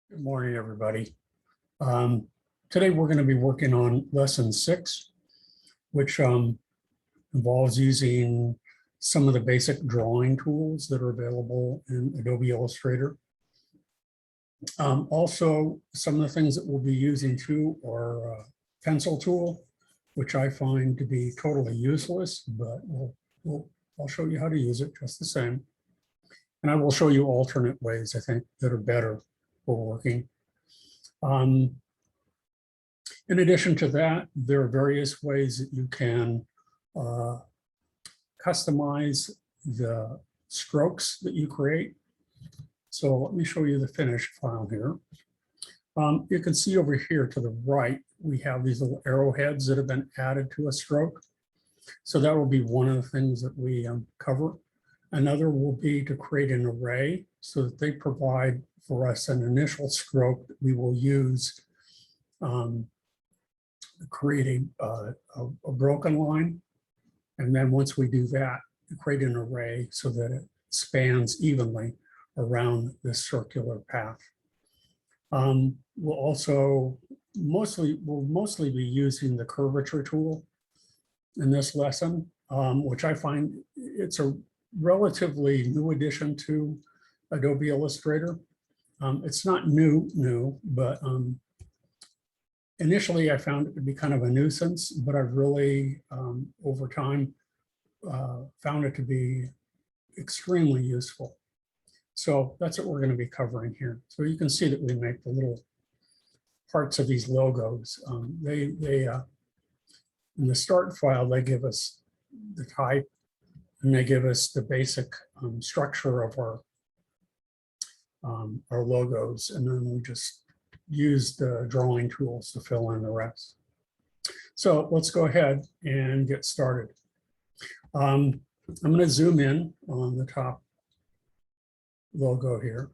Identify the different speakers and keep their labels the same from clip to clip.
Speaker 1: Good morning, everybody. Today we're going to be working on lesson 6, which involves using some of the basic drawing tools that are available in Adobe Illustrator. Also, some of the things that we'll be using too are pencil tool, which I find to be totally useless, but I'll show you how to use it just the same. And I will show you alternate ways, I think, that are better for working. In addition to that, there are various ways that you can customize the strokes that you create. So let me show you the finished file here. You can see over here to the right, we have these little arrowheads that have been added to a stroke. So that will be one of the things that we cover. Another will be to create an array so that they provide for us an initial stroke that we will use creating a broken line. And then once we do that, create an array so that it spans evenly around this circular path. We'll mostly be using the curvature tool in this lesson, which I find it's a relatively new addition to Adobe Illustrator. It's not new, but initially I found it to be kind of a nuisance, but I've really, over time, found it to be extremely useful. So that's what we're going to be covering here. So you can see that we make the little parts of these logos. In the start file, they give us the type and they give us the basic structure of our logos, and then we just use the drawing tools to fill in the rest. So let's go ahead and get started. I'm going to zoom in on the top logo here,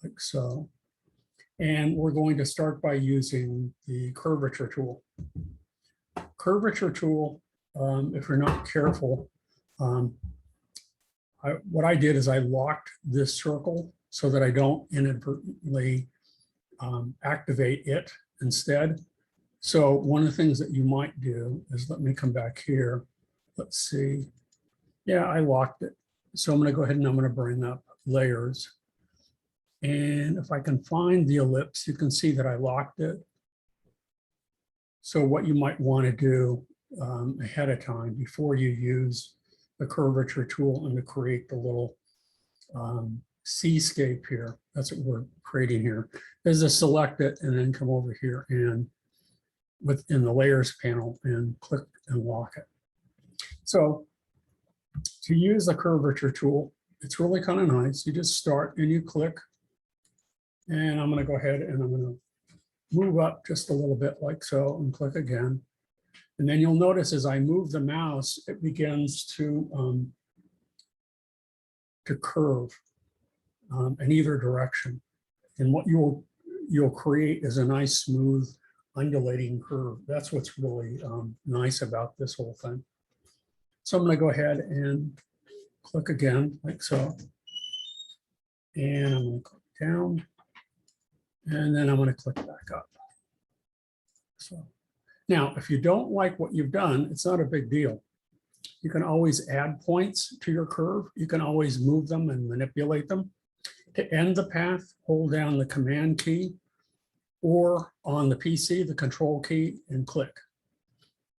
Speaker 1: like so. And we're going to start by using the curvature tool. Curvature tool, if you're not careful, what I did is I locked this circle so that I don't inadvertently activate it instead. So one of the things that you might do is, let me come back here. Let's see. Yeah, I locked it. So I'm going to go ahead and I'm going to bring up layers. And if I can find the ellipse, you can see that I locked it. So what you might want to do ahead of time before you use the curvature tool and to create the little seascape here, that's what we're creating here, is to select it and then come over here and within the layers panel and click and lock it. So to use the curvature tool, it's really kind of nice. You just start and you click, and I'm going to go ahead and I'm going to move up just a little bit like so and click again. And then you'll notice as I move the mouse, it begins to curve in either direction. And what you'll create is a nice, smooth, undulating curve. That's what's really nice about this whole thing. So I'm going to go ahead and click again, like so. And I'm going to click down. And then I'm going to click back up. So now, if you don't like what you've done, it's not a big deal. You can always add points to your curve. You can always move them and manipulate them. To end the path, hold down the Command key, or on the PC, the Control key, and click.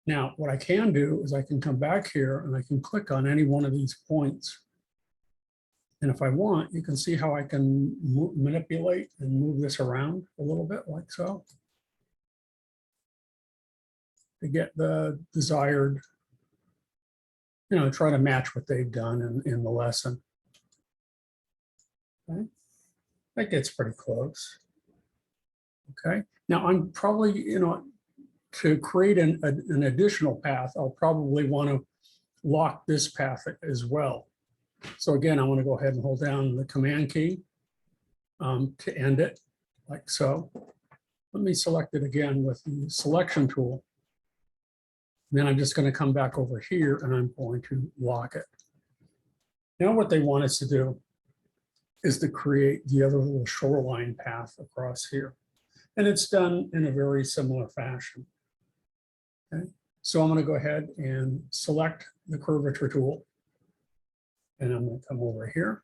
Speaker 1: Now, what I can do is I can come back here and I can click on any one of these points. And if I want, you can see how I can manipulate and move this around a little bit like so to get the desired, try to match what they've done in the lesson. Okay, that gets pretty close. Okay, now I'm probably, to create an additional path, I'll probably want to lock this path as well. So again, I want to go ahead and hold down the Command key to end it, like so. Let me select it again with the selection tool. And then I'm just going to come back over here and I'm going to lock it. Now what they want us to do is to create the other little shoreline path across here. And it's done in a very similar fashion. Okay, so I'm going to go ahead and select the curvature tool. And I'm going to come over here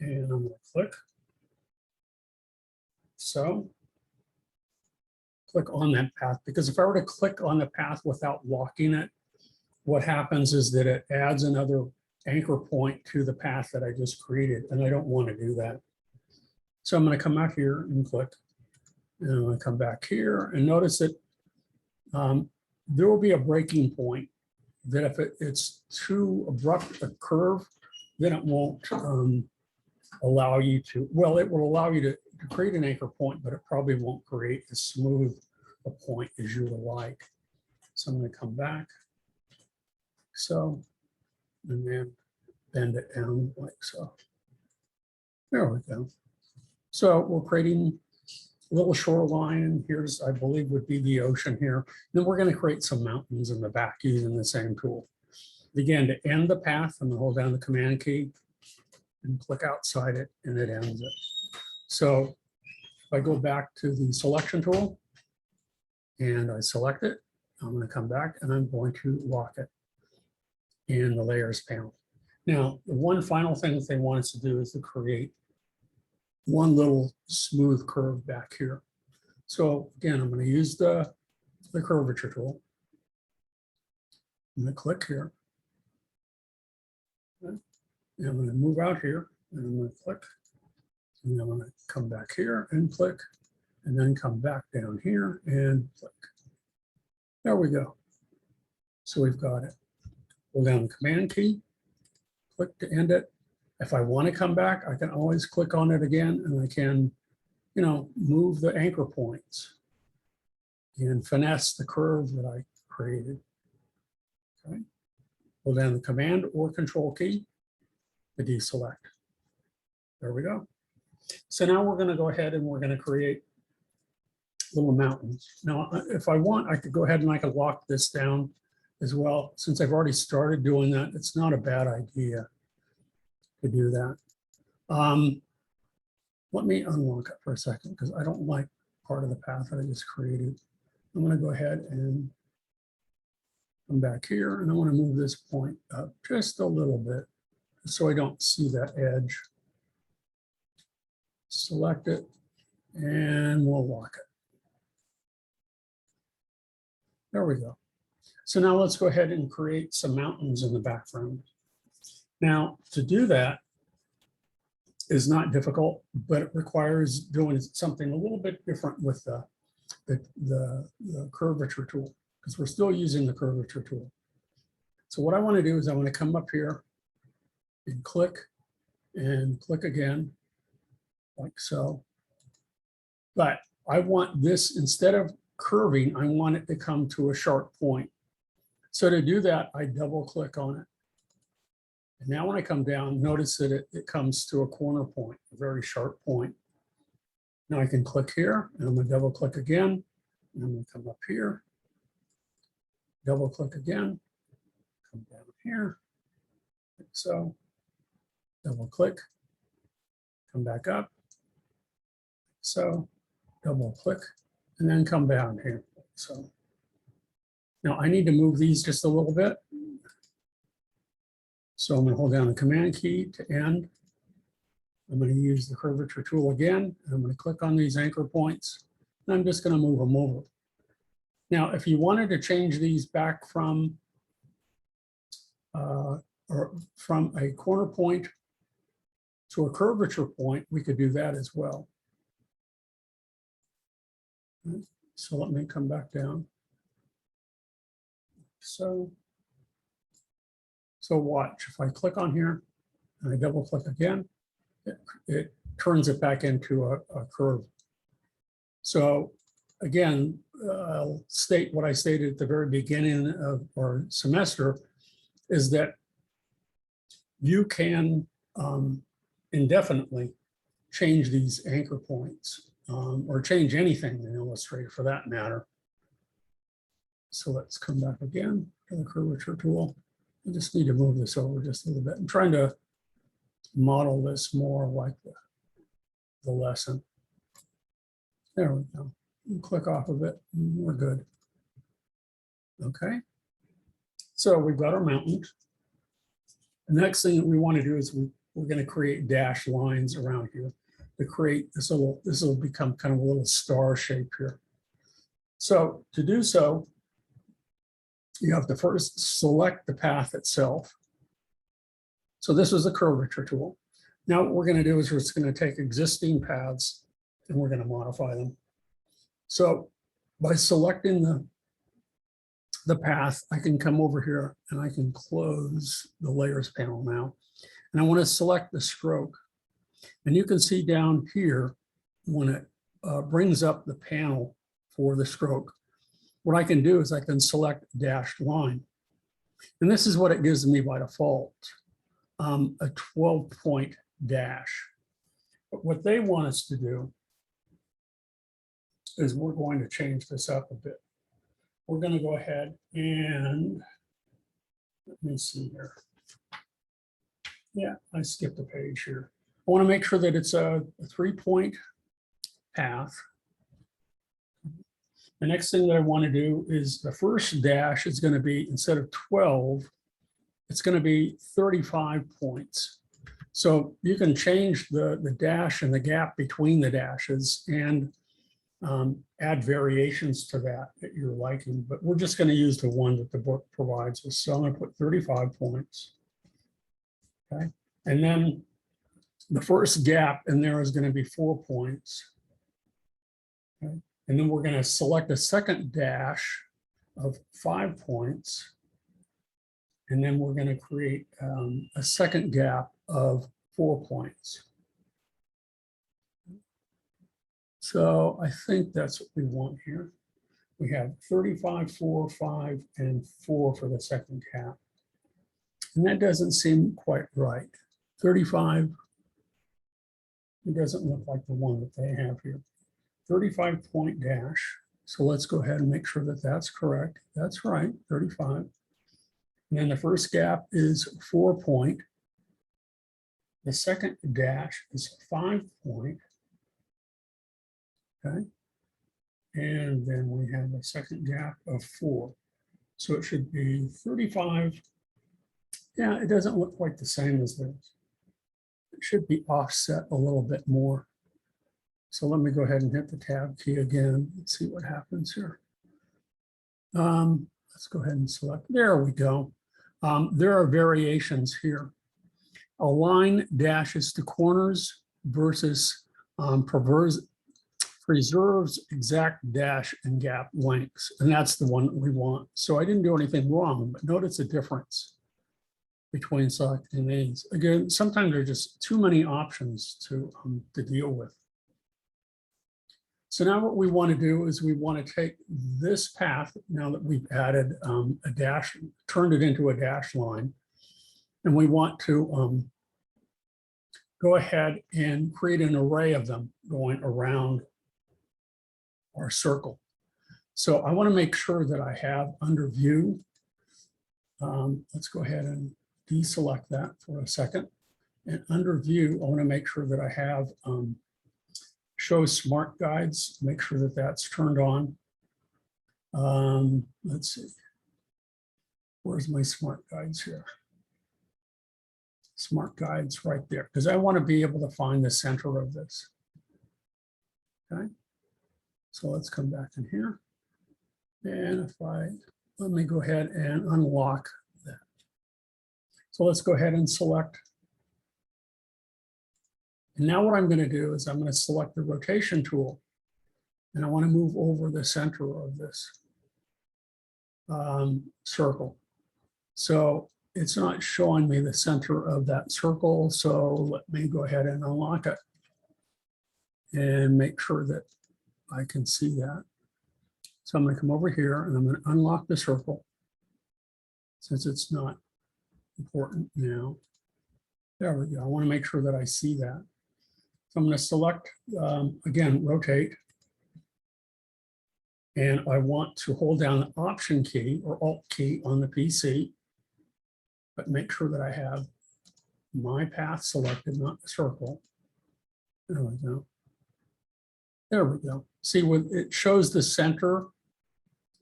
Speaker 1: and I'm going to click. So click on that path, because if I were to click on the path without locking it, what happens is that it adds another anchor point to the path that I just created, and I don't want to do that. So I'm going to come out here and click, and I'm going to come back here and notice that there will be a breaking point that if it's too abrupt a curve, then it won't allow you to, well, it will allow you to create an anchor point, but it probably won't create as smooth a point as you would like. So I'm going to come back. So, and then bend it down like so. There we go. So we're creating a little shoreline. Here's, I believe, would be the ocean here. Then we're going to create some mountains in the back using the same tool. Again, to end the path, I'm going to hold down the command key and click outside it, and it ends it. So if I go back to the selection tool and I select it, I'm going to come back and I'm going to lock it in the layers panel. Now, the one final thing that they want us to do is to create one little smooth curve back here. So again, I'm going to use the curvature tool. I'm going to click here. And I'm going to move out here and I'm going to click. And I'm going to come back here and click, and then come back down here and click. There we go. So we've got it. Hold down the command key, click to end it. If I want to come back, I can always click on it again, and I can, you know, move the anchor points and finesse the curve that I created. Okay. Hold down the command or control key to deselect. There we go. So now we're going to go ahead and we're going to create little mountains. Now, if I want, I could go ahead and I could lock this down as well. Since I've already started doing that, it's not a bad idea to do that. Let me unlock it for a second because I don't like part of the path that I just created. I'm going to go ahead and come back here, and I want to move this point up just a little bit so I don't see that edge. Select it, and we'll lock it. There we go. So now let's go ahead and create some mountains in the background. Now, to do that is not difficult, but it requires doing something a little bit different with the curvature tool, because we're still using the curvature tool. So what I want to do is I want to come up here and click again, like so. But I want this, instead of curving, I want it to come to a sharp point. So to do that, I double click on it. And now when I come down, notice that it comes to a corner point, a very sharp point. Now I can click here, and I'm going to double click again. And I'm going to come up here, double click again, come down here, like so, double click, come back up, so, double click, and then come down here. So now I need to move these just a little bit. So I'm going to hold down the command key to end. I'm going to use the curvature tool again. I'm going to click on these anchor points, and I'm just going to move them over. Now, if you wanted to change these back from a corner point to a curvature point, we could do that as well. So let me come back down. So watch, if I click on here and I double click again, it turns it back into a curve. So again, I'll state what I stated at the very beginning of our semester, is that you can indefinitely change these anchor points, or change anything in Illustrator for that matter. So let's come back again to the curvature tool. I just need to move this over just a little bit. I'm trying to model this more like the lesson. There we go. Click off of it, and we're good. Okay. So we've got our mountain. The next thing that we want to do is we're going to create dashed lines around here to create this little, this will become kind of a little star shape here. So to do so, you have to first select the path itself. So this was the curvature tool. Now what we're going to do is we're just going to take existing paths and we're going to modify them. So by selecting the path, I can come over here and I can close the layers panel now. And I want to select the stroke. And you can see down here when it brings up the panel for the stroke, what I can do is I can select dashed line. And this is what it gives me by default, a 12-point dash. But what they want us to do is we're going to change this up a bit. We're going to go ahead and let me see here. Yeah, I skipped a page here. I want to make sure that it's a 3-point path. The next thing that I want to do is the first dash is going to be, instead of 12, it's going to be 35 points. So you can change the dash and the gap between the dashes and add variations to that you're liking, but we're just going to use the one that the book provides us. So I'm going to put 35 points. Okay. And then the first gap in there is going to be 4 points. Okay. And then we're going to select a second dash of 5 points. And then we're going to create a second gap of 4 points. So I think that's what we want here. We have 35, 4, 5, and 4 for the second gap. And that doesn't seem quite right. 35, it doesn't look like the one that they have here. 35-point dash. So let's go ahead and make sure that that's correct. That's right, 35. And then the first gap is 4 point. The second dash is 5 point. Okay. And then we have a second gap of 4. So it should be 35. Yeah, it doesn't look quite the same as this. It should be offset a little bit more. So let me go ahead and hit the tab key again and see what happens here. Let's go ahead and select. There we go. There are variations here. Align dashes to corners versus preserves exact dash and gap lengths. And that's the one that we want. So I didn't do anything wrong, but notice the difference between selecting these. Again, sometimes there are just too many options to deal with. So now what we want to do is we want to take this path, now that we've added a dash, turned it into a dash line, and we want to go ahead and create an array of them going around our circle. So I want to make sure that I have under view. Let's go ahead and deselect that for a second. And under view, I want to make sure that I have show smart guides, make sure that that's turned on. Let's see. Where's my smart guides here? Smart guides right there, because I want to be able to find the center of this. Okay. So let's come back in here. And if let me go ahead and unlock that. So let's go ahead and select. And now what I'm going to do is I'm going to select the rotation tool. And I want to move over the center of this circle. So it's not showing me the center of that circle. So let me go ahead and unlock it and make sure that I can see that. So I'm going to come over here and I'm going to unlock the circle since it's not important now. There we go. I want to make sure that I see that. So I'm going to select, again, rotate. And I want to hold down the Option key or Alt key on the PC, but make sure that I have my path selected, not the circle. There we go. There we go. See, it shows the center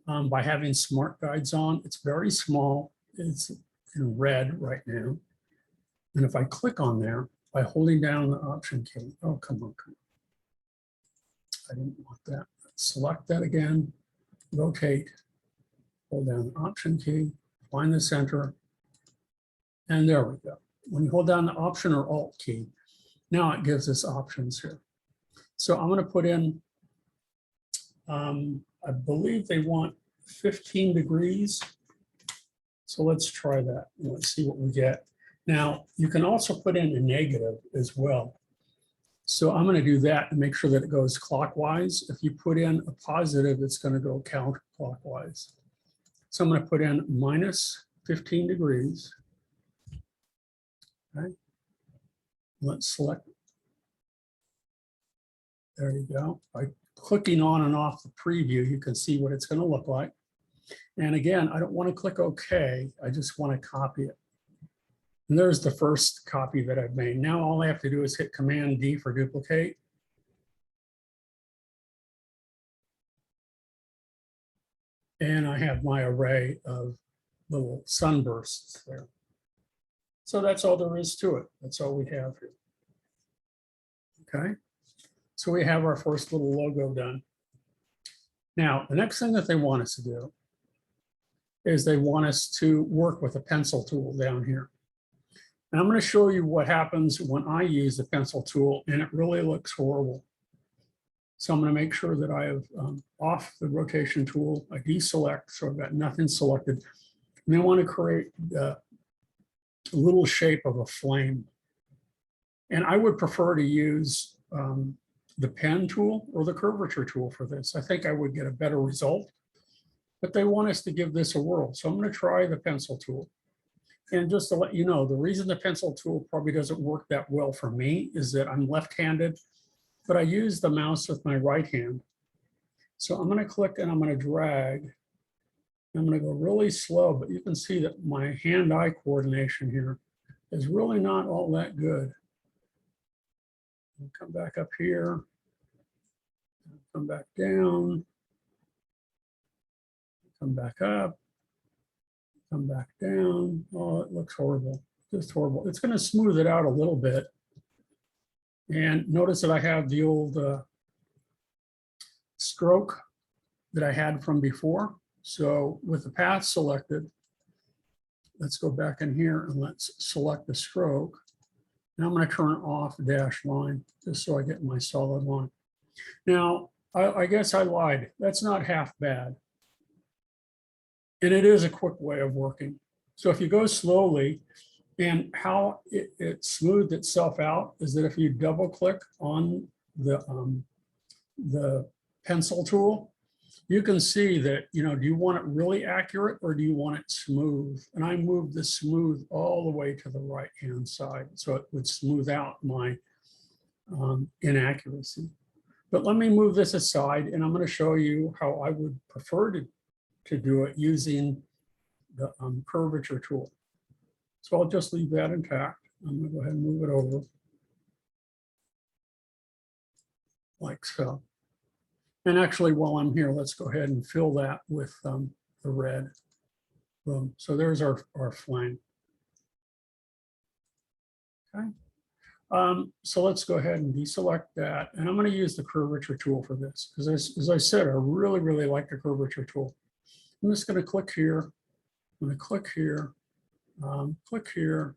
Speaker 1: by having smart guides on. It's very small. It's in red right now. And if I click on there by holding down the Option key, oh, come on. I didn't want that. Select that again, rotate, hold down the Option key, find the center, and there we go. When you hold down the Option or Alt key, now it gives us options here. So I'm going to put in, I believe they want 15 degrees. So let's try that. Let's see what we get. Now, you can also put in a negative as well. So I'm going to do that and make sure that it goes clockwise. If you put in a positive, it's going to go counterclockwise. So I'm going to put in minus 15 degrees. Okay. Let's select. There you go. By clicking on and off the preview, you can see what it's going to look like. And again, I don't want to click OK. I just want to copy it. And there's the first copy that I've made. Now all I have to do is hit Command D for duplicate. And I have my array of little sunbursts there. So that's all there is to it. That's all we have here. Okay. So we have our first little logo done. Now, the next thing that they want us to do is they want us to work with a pencil tool down here. And I'm going to show you what happens when I use the pencil tool, and it really looks horrible. So I'm going to make sure that I have off the rotation tool. I deselect, so I've got nothing selected. And I want to create a little shape of a flame. And I would prefer to use the pen tool or the curvature tool for this. I think I would get a better result, but they want us to give this a whirl. So I'm going to try the pencil tool. And just to let you know, the reason the pencil tool probably doesn't work that well for me is that I'm left-handed, but I use the mouse with my right hand. So I'm going to click and I'm going to drag. I'm going to go really slow, but you can see that my hand-eye coordination here is really not all that good. I'll come back up here, come back down, come back up, come back down. Oh, it looks horrible, just horrible. It's going to smooth it out a little bit. And notice that I have the old stroke that I had from before. So with the path selected, let's go back in here and let's select the stroke. Now I'm going to turn off the dash line just so I get my solid line. Now, I guess I lied. That's not half bad. And it is a quick way of working. So if you go slowly, and how it smoothed itself out is that if you double click on the pencil tool, you can see that, you know, do you want it really accurate or do you want it smooth? And I moved the smooth all the way to the right-hand side, so it would smooth out my inaccuracy. But let me move this aside, and I'm going to show you how I would prefer to do it using the curvature tool. So I'll just leave that intact. I'm going to go ahead and move it over like so. And actually, while I'm here, let's go ahead and fill that with the red. Boom. So there's our flame. Okay. So let's go ahead and deselect that. And I'm going to use the curvature tool for this, because as I said, I really, really like the curvature tool. I'm just going to click here. I'm going to click here, click here,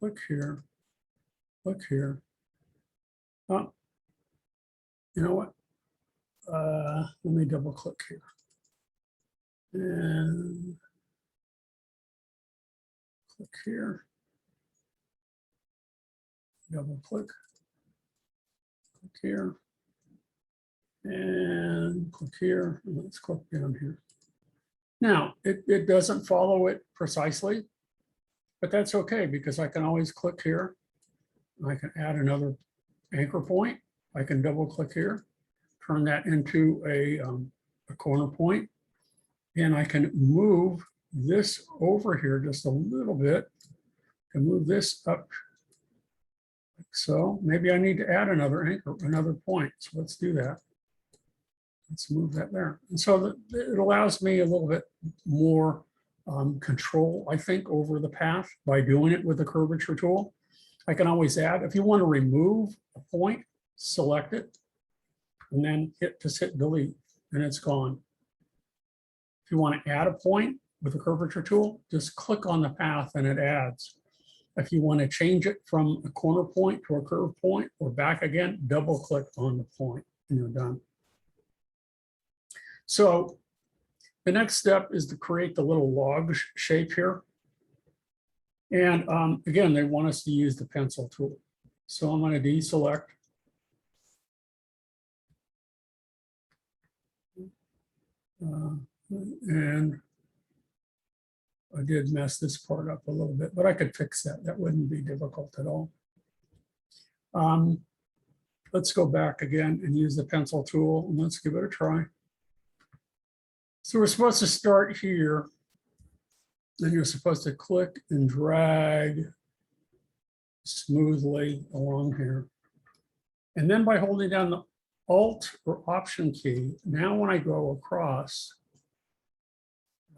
Speaker 1: click here, click here. Oh, you know what? Let me double click here. And click here. Double click. Click here. And click here. And let's click down here. Now, it doesn't follow it precisely, but that's okay because I can always click here. I can add another anchor point. I can double click here, turn that into a corner point, and I can move this over here just a little bit and move this up. Like so maybe I need to add another anchor, another point. So let's do that. Let's move that there. And so it allows me a little bit more control, I think, over the path by doing it with the curvature tool. I can always add, if you want to remove a point, select it, and then just hit delete, and it's gone. If you want to add a point with the curvature tool, just click on the path and it adds. If you want to change it from a corner point to a curve point or back again, double click on the point and you're done. So the next step is to create the little log shape here. And again, they want us to use the pencil tool. So I'm going to deselect. And I did mess this part up a little bit, but I could fix that. That wouldn't be difficult at all. Let's go back again and use the pencil tool, and let's give it a try. So we're supposed to start here. Then you're supposed to click and drag smoothly along here. And then by holding down the Alt or Option key, now when I go across,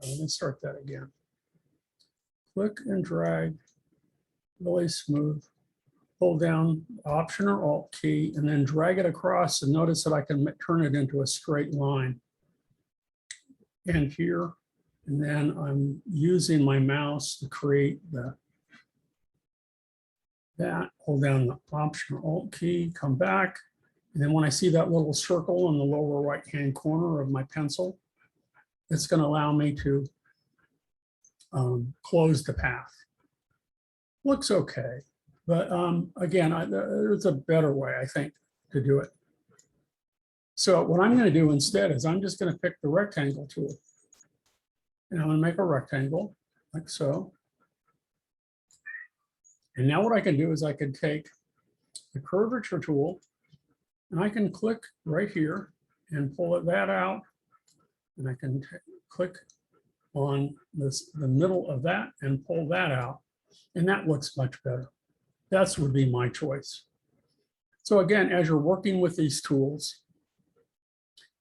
Speaker 1: let me start that again. Click and drag really smooth. Hold down Option or Alt key and then drag it across, and notice that I can turn it into a straight line. And here, and then I'm using my mouse to create that. Hold down the Option or Alt key, come back. And then when I see that little circle in the lower right-hand corner of my pencil, it's going to allow me to close the path. Looks okay, but again, there's a better way, I think, to do it. So what I'm going to do instead is I'm just going to pick the rectangle tool. And I'm going to make a rectangle like so. And now what I can do is I can take the curvature tool and I can click right here and pull that out. And I can click on the middle of that and pull that out. And that looks much better. That would be my choice. So again, as you're working with these tools,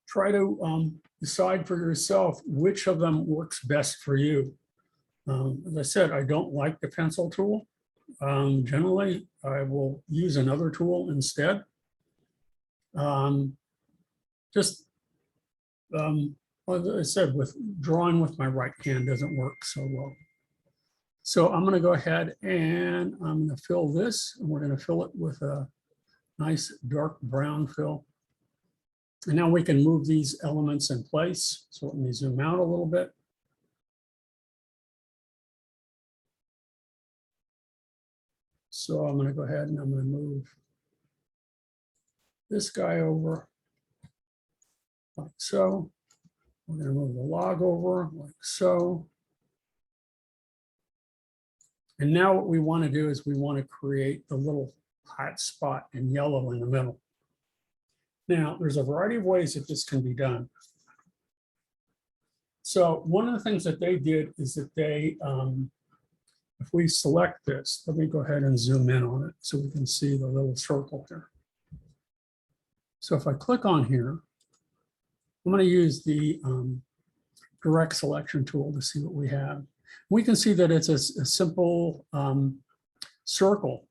Speaker 1: try to decide for yourself which of them works best for you. As I said, I don't like the pencil tool. Generally, I will use another tool instead. As I said, with drawing with my right hand doesn't work so well. So I'm going to go ahead and I'm going to fill this, and we're going to fill it with a nice dark brown fill. And now we can move these elements in place. So let me zoom out a little bit. So I'm going to go ahead and I'm going to move this guy over like so. We're going to move the log over like so. And now what we want to do is we want to create the little hot spot in yellow in the middle. Now, there's a variety of ways that this can be done. So one of the things that they did is that they, if we select this, let me go ahead and zoom in on it so we can see the little circle here. So if I click on here, I'm going to use the direct selection tool to see what we have. We can see that it's a simple circle.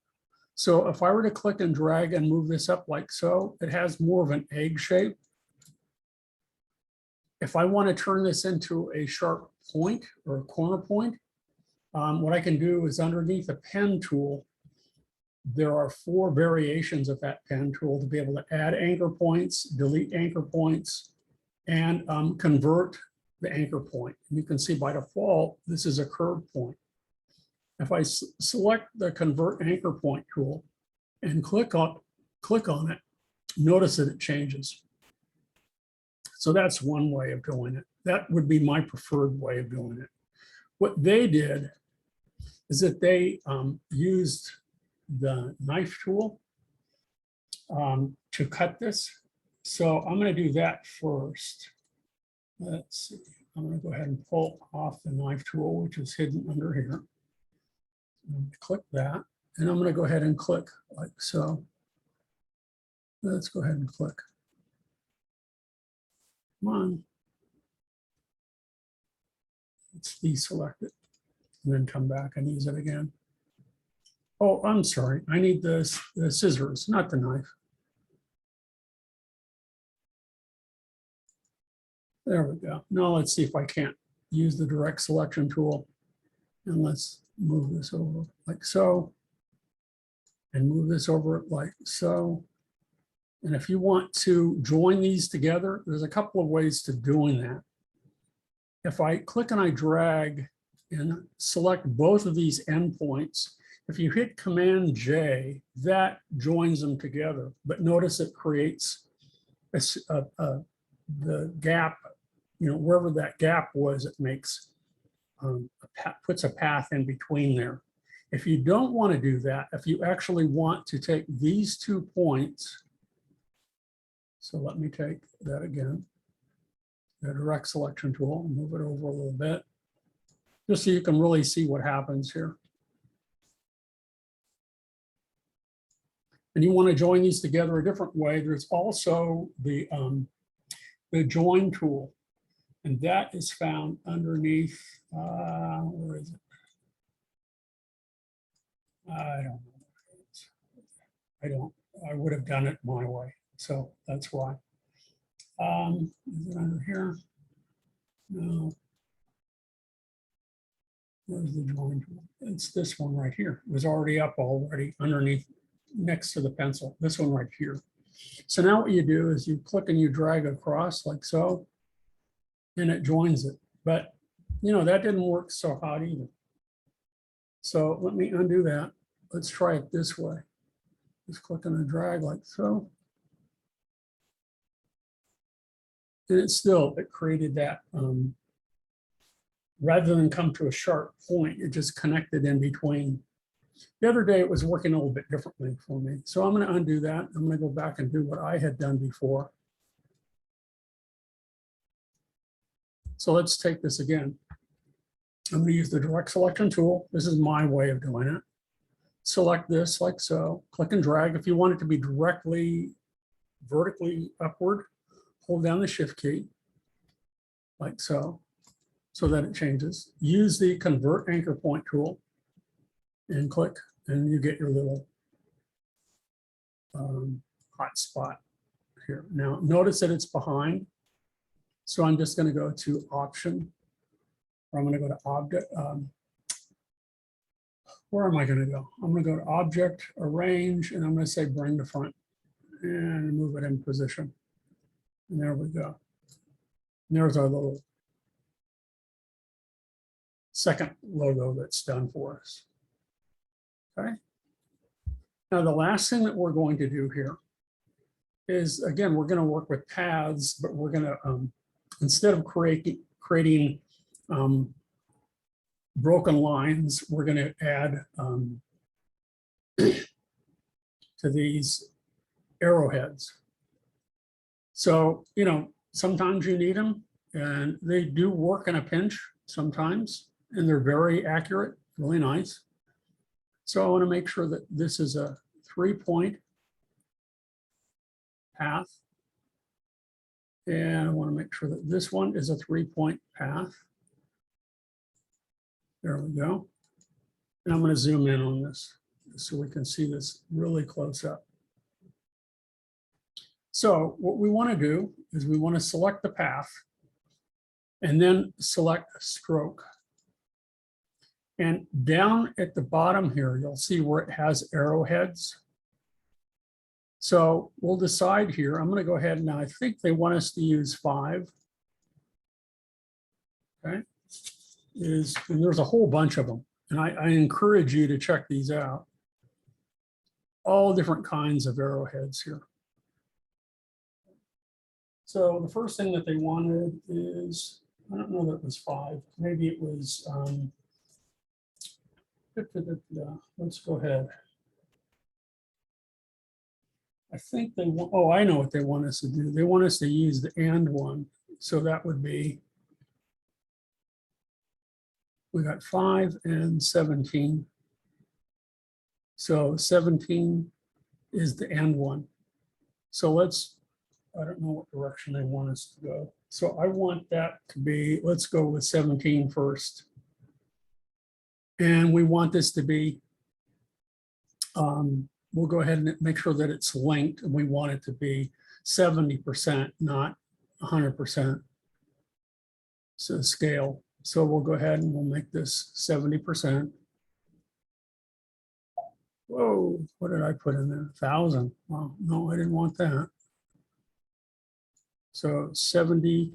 Speaker 1: So if I were to click and drag and move this up like so, it has more of an egg shape. If I want to turn this into a sharp point or a corner point, what I can do is underneath the pen tool, there are 4 variations of that pen tool to be able to add anchor points, delete anchor points, and convert the anchor point. And you can see by default, this is a curved point. If I select the convert anchor point tool and click on it, notice that it changes. So that's one way of doing it. That would be my preferred way of doing it. What they did is that they used the knife tool to cut this. So I'm going to do that first. Let's see. I'm going to go ahead and pull off the knife tool, which is hidden under here. Click that, and I'm going to go ahead and click like so. Let's go ahead and click. Come on. Let's deselect it and then come back and use it again. Oh, I'm sorry. I need the scissors, not the knife. There we go. Now let's see if I can't use the direct selection tool. And let's move this over like so. And move this over like so. And if you want to join these together, there's a couple of ways to doing that. If I click and I drag and select both of these endpoints, if you hit Command J, that joins them together. But notice it creates the gap, wherever that gap was, it makes, puts a path in between there. If you don't want to do that, if you actually want to take these 2 points, so let me take that again, the direct selection tool, and move it over a little bit, just so you can really see what happens here. And you want to join these together a different way. There's also the join tool, and that is found underneath, where is it? I would have done it my way. So that's why. Is it under here? No. Where's the join tool? It's this one right here. It was already up already underneath, next to the pencil, this one right here. So now what you do is you click and you drag across like so, and it joins it. But that didn't work so hot either. So let me undo that. Let's try it this way. Just click and drag like so. And it created that, rather than come to a sharp point, it just connected in between. The other day it was working a little bit differently for me. So I'm going to undo that. I'm going to go back and do what I had done before. So let's take this again. I'm going to use the direct selection tool. This is my way of doing it. Select this like so, click and drag. If you want it to be directly vertically upward, hold down the shift key like so, so that it changes. Use the convert anchor point tool and click, and you get your little hot spot here. Now notice that it's behind. So I'm just going to go to option, or I'm going to go to object. Where am I going to go? I'm going to go to object, arrange, and I'm going to say bring to front and move it in position. And there we go. And there's our little second logo that's done for us. Okay. Now, the last thing that we're going to do here is, again, we're going to work with paths, but we're going to, instead of creating broken lines, we're going to add to these arrowheads. So, sometimes you need them, and they do work in a pinch sometimes, and they're very accurate, really nice. So I want to make sure that this is a 3-point path. And I want to make sure that this one is a 3-point path. There we go. And I'm going to zoom in on this so we can see this really close up. So what we want to do is we want to select the path and then select stroke. And down at the bottom here, you'll see where it has arrowheads. So we'll decide here. I'm going to go ahead and I think they want us to use 5. Okay. And there's a whole bunch of them. And I encourage you to check these out. All different kinds of arrowheads here. So the first thing that they wanted is, I don't know that it was 5. Maybe it was, let's go ahead. I think they want, oh, I know what they want us to do. They want us to use the and one. So that would be, we got 5 and 17. So 17 is the and one. So let's I don't know what direction they want us to go. So I want that to be, let's go with 17 first. And we want this to be, we'll go ahead and make sure that it's linked, and we want it to be 70%, not 100%. So scale. So we'll go ahead and we'll make this 70%. Whoa, what did I put in there? 1,000. Wow, no, I didn't want that. So 70%.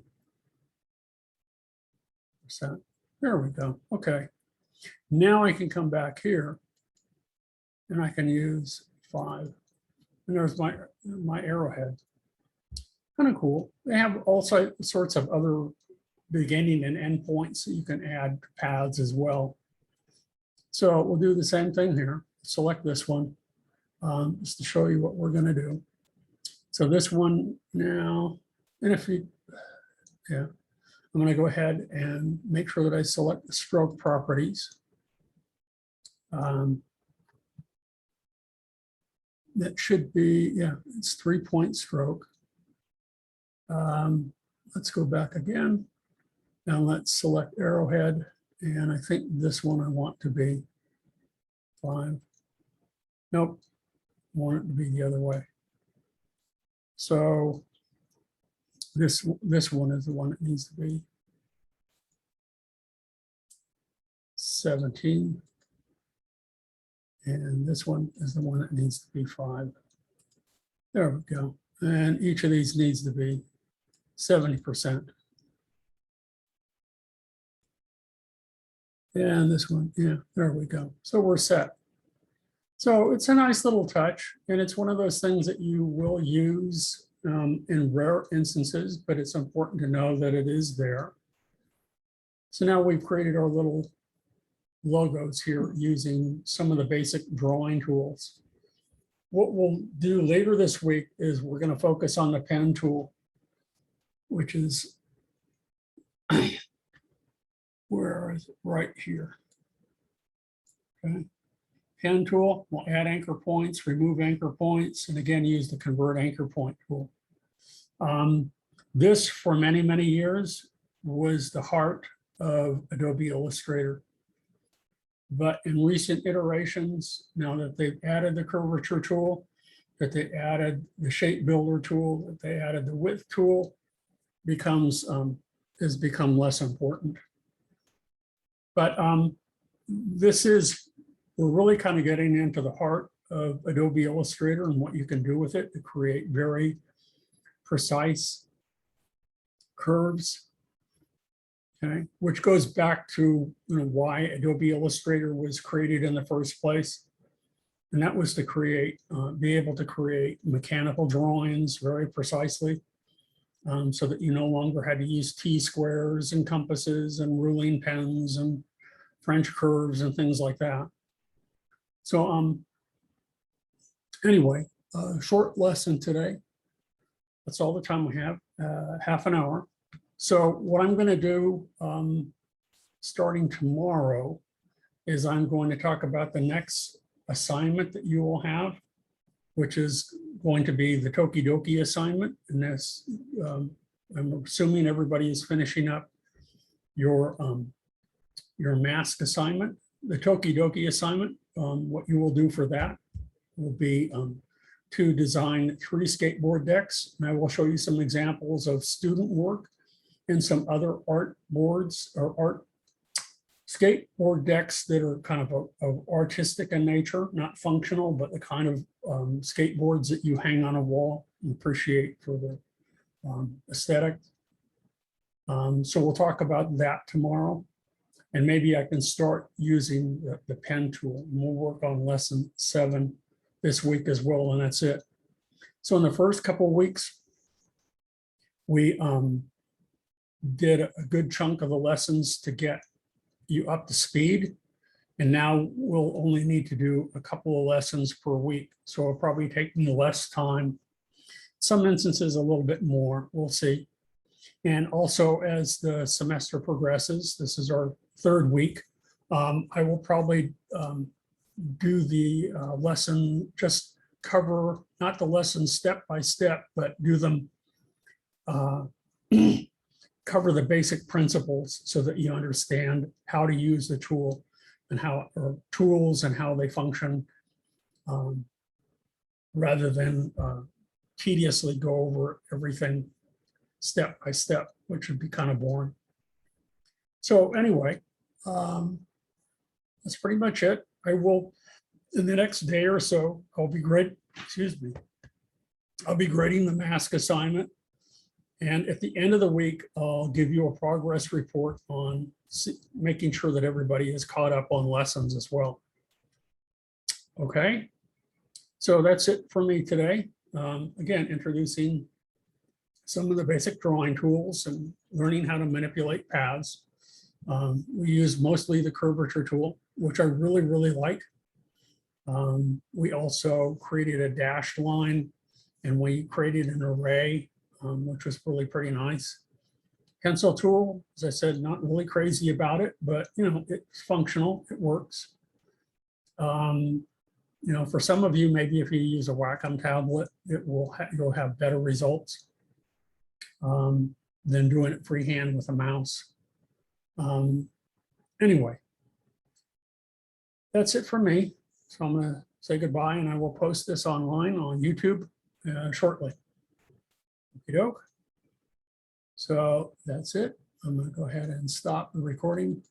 Speaker 1: There we go. Okay. Now I can come back here and I can use 5. And there's my arrowhead. Kind of cool. They have all sorts of other beginning and end points that you can add paths as well. So we'll do the same thing here. Select this one just to show you what we're going to do. So this one now, and if you, yeah, I'm going to go ahead and make sure that I select the stroke properties. That should be, yeah, it's 3-point stroke. Let's go back again. Now let's select arrowhead. And I think this one I want to be 5. Nope, I want it to be the other way. So this one is the one that needs to be 17. And this one is the one that needs to be 5. There we go. And each of these needs to be 70%. And this one, yeah, there we go. So we're set. So it's a nice little touch, and it's one of those things that you will use in rare instances, but it's important to know that it is there. So now we've created our little logos here using some of the basic drawing tools. What we'll do later this week is we're going to focus on the pen tool, which is where is it? Right here. Okay. Pen tool, we'll add anchor points, remove anchor points, and again, use the convert anchor point tool. This, for many, many years, was the heart of Adobe Illustrator. But in recent iterations, now that they've added the curvature tool, that they added the shape builder tool, that they added the width tool, has become less important. But we're really kind of getting into the heart of Adobe Illustrator and what you can do with it to create very precise curves, okay? Which goes back to why Adobe Illustrator was created in the first place. And that was to create, be able to create mechanical drawings very precisely, so that you no longer had to use T-squares and compasses and ruling pens and French curves and things like that. So anyway, short lesson today. That's all the time we have, half an hour. So what I'm going to do starting tomorrow is I'm going to talk about the next assignment that you will have, which is going to be the Tokidoki assignment. And this, I'm assuming everybody is finishing up your mask assignment. The Tokidoki assignment, what you will do for that will be to design 3 skateboard decks. And I will show you some examples of student work and some other art boards or art skateboard decks that are kind of artistic in nature, not functional, but the kind of skateboards that you hang on a wall and appreciate for the aesthetic. So we'll talk about that tomorrow. And maybe I can start using the pen tool. And we'll work on lesson 7 this week as well, and that's it. So in the first couple of weeks, we did a good chunk of the lessons to get you up to speed. And now we'll only need to do a couple of lessons per week. So it'll probably take me less time. Some instances a little bit more, we'll see. And also as the semester progresses, this is our 3rd week, I will probably do the lesson, just cover, not the lesson step by step, but do them cover the basic principles so that you understand how to use the tool and how, or tools and how they function, rather than tediously go over everything step by step, which would be kind of boring. So anyway, that's pretty much it. I will, in the next day or so, I'll be I'll be grading the mask assignment. And at the end of the week, I'll give you a progress report on making sure that everybody is caught up on lessons as well. Okay, so that's it for me today. Again, introducing some of the basic drawing tools and learning how to manipulate paths. We use mostly the curvature tool, which I really, really like. We also created a dashed line, and we created an array, which was really pretty nice. Pencil tool, as I said, not really crazy about it, but you know, it's functional, it works. You know, for some of you, maybe if you use a Wacom tablet, you'll have better results than doing it freehand with a mouse. Anyway, that's it for me. So I'm going to say goodbye, and I will post this online on YouTube shortly. Okey-doke. So that's it. I'm going to go ahead and stop the recording.